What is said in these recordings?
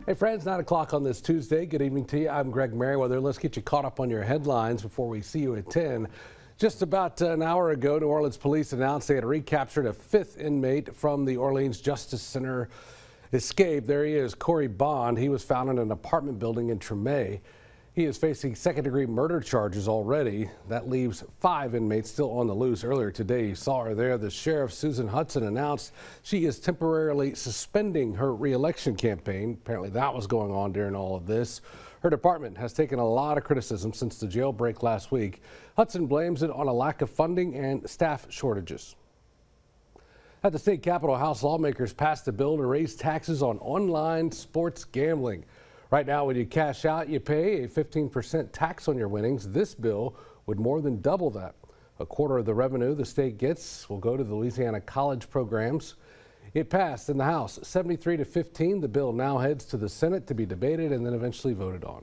Hey friends, 9 o'clock on this Tuesday. Good evening to you. I'm Greg Merriweather. Let's get you caught up on your headlines before we see you at 10. Just about an hour ago, New Orleans police announced they had recaptured a fifth inmate from the Orleans Justice Center escape. There he is, Corey Bond. He was found in an apartment building in Treme. He is facing second-degree murder charges already. That leaves 5 inmates still on the loose. Earlier today, you saw her there. The sheriff, Susan Hudson, announced she is temporarily suspending her re-election campaign. Apparently that was going on during all of this. Her department has taken a lot of criticism since the jailbreak last week. Hudson blames it on a lack of funding and staff shortages. At the state capitol, House lawmakers passed a bill to raise taxes on online sports gambling. Right now, when you cash out, you pay a 15% tax on your winnings. This bill would more than double that. A quarter of the revenue the state gets will go to the Louisiana college programs. It passed in the House 73-15. The bill now heads to the Senate to be debated and then eventually voted on.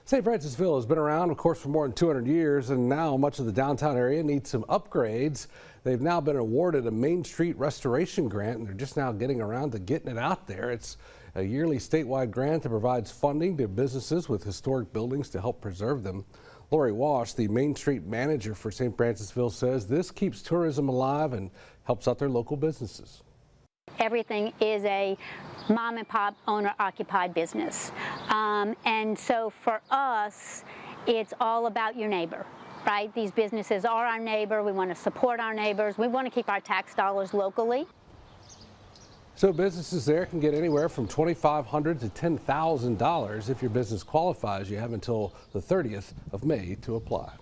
St. Francisville has been around, of course, for more than 200 years, and now much of the downtown area needs some upgrades. They've now been awarded a Main Street restoration grant, and they're just now getting around to getting it out there. It's a yearly statewide grant that provides funding to businesses with historic buildings to help preserve them. Lori Walsh, the Main Street manager for St. Francisville, says this keeps tourism alive and helps out their local businesses. Everything is a mom and pop owner occupied business. And so for us, it's all about your neighbor, right? These businesses are our neighbor. We want to support our neighbors. We want to keep our tax dollars locally. So businesses there can get anywhere from $2,500 to $10,000 if your business qualifies. You have until the 30th of May to apply.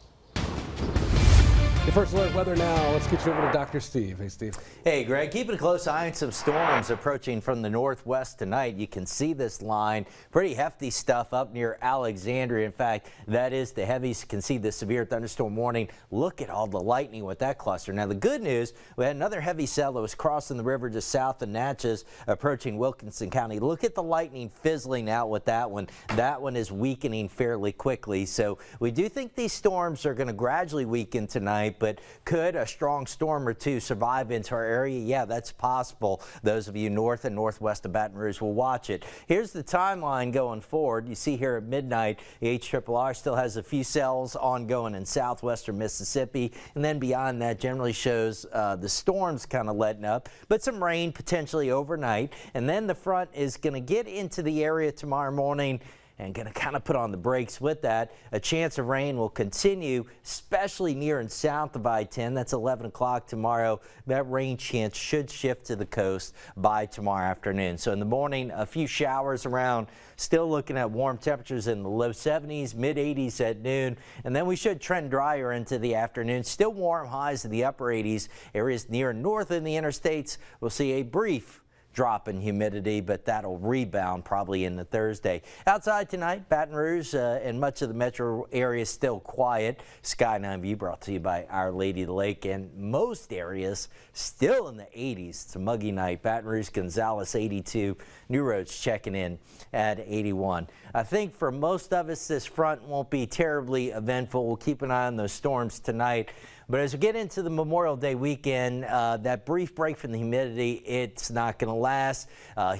Your first alert weather now. Let's get you over to Dr. Steve. Hey, Steve. Hey, Greg. Keeping a close eye on some storms approaching from the northwest tonight. You can see this line. Pretty hefty stuff up near Alexandria. In fact, that is the heavies. You can see the severe thunderstorm warning. Look at all the lightning with that cluster. Now, the good news, we had another heavy cell that was crossing the river just south of Natchez, approaching Wilkinson County. Look at the lightning fizzling out with that one. That one is weakening fairly quickly. So we do think these storms are going to gradually weaken tonight. But could a strong storm or two survive into our area? Yeah, that's possible. Those of you north and northwest of Baton Rouge will watch it. Here's the timeline going forward. You see here at midnight, the HRRR still has a few cells ongoing in southwestern Mississippi. And then beyond that generally shows the storms kind of letting up, but some rain potentially overnight. And then the front is going to get into the area tomorrow morning and going to kind of put on the brakes with that. A chance of rain will continue, especially near and south of I-10. That's 11 o'clock tomorrow. That rain chance should shift to the coast by tomorrow afternoon. So in the morning, a few showers around. Still looking at warm temperatures in the low 70s, mid 80s at noon. And then we should trend drier into the afternoon. Still warm highs in the upper 80s. Areas near and north in the interstates will see a brief drop in humidity, but that'll rebound probably into Thursday. Outside tonight, Baton Rouge and much of the metro area is still quiet. Sky 9 View brought to you by Our Lady of the Lake, and most areas still in the 80s. It's a muggy night. Baton Rouge, Gonzales 82, New Roads checking in at 81. I think for most of us, this front won't be terribly eventful. We'll keep an eye on those storms tonight. But as we get into the Memorial Day weekend, that brief break from the humidity, it's not going to last.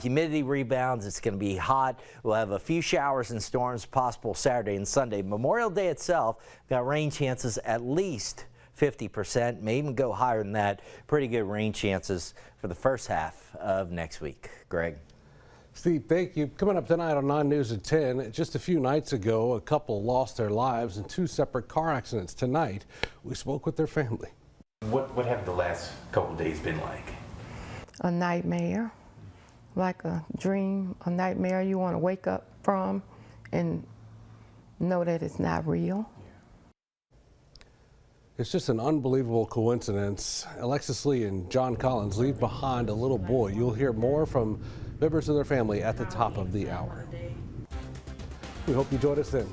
Humidity rebounds. It's going to be hot. We'll have a few showers and storms possible Saturday and Sunday. Memorial Day itself got rain chances at least 50%, may even go higher than that. Pretty good rain chances for the first half of next week. Greg. Steve, thank you. Coming up tonight on 9 News at 10, just a few nights ago, a couple lost their lives in 2 separate car accidents. Tonight, we spoke with their family. What have the last couple of days been like? A nightmare, like a dream, a nightmare you want to wake up from and know that it's not real. It's just an unbelievable coincidence. Alexis Lee and John Collins leave behind a little boy. You'll hear more from members of their family at the top of the hour. We hope you join us then.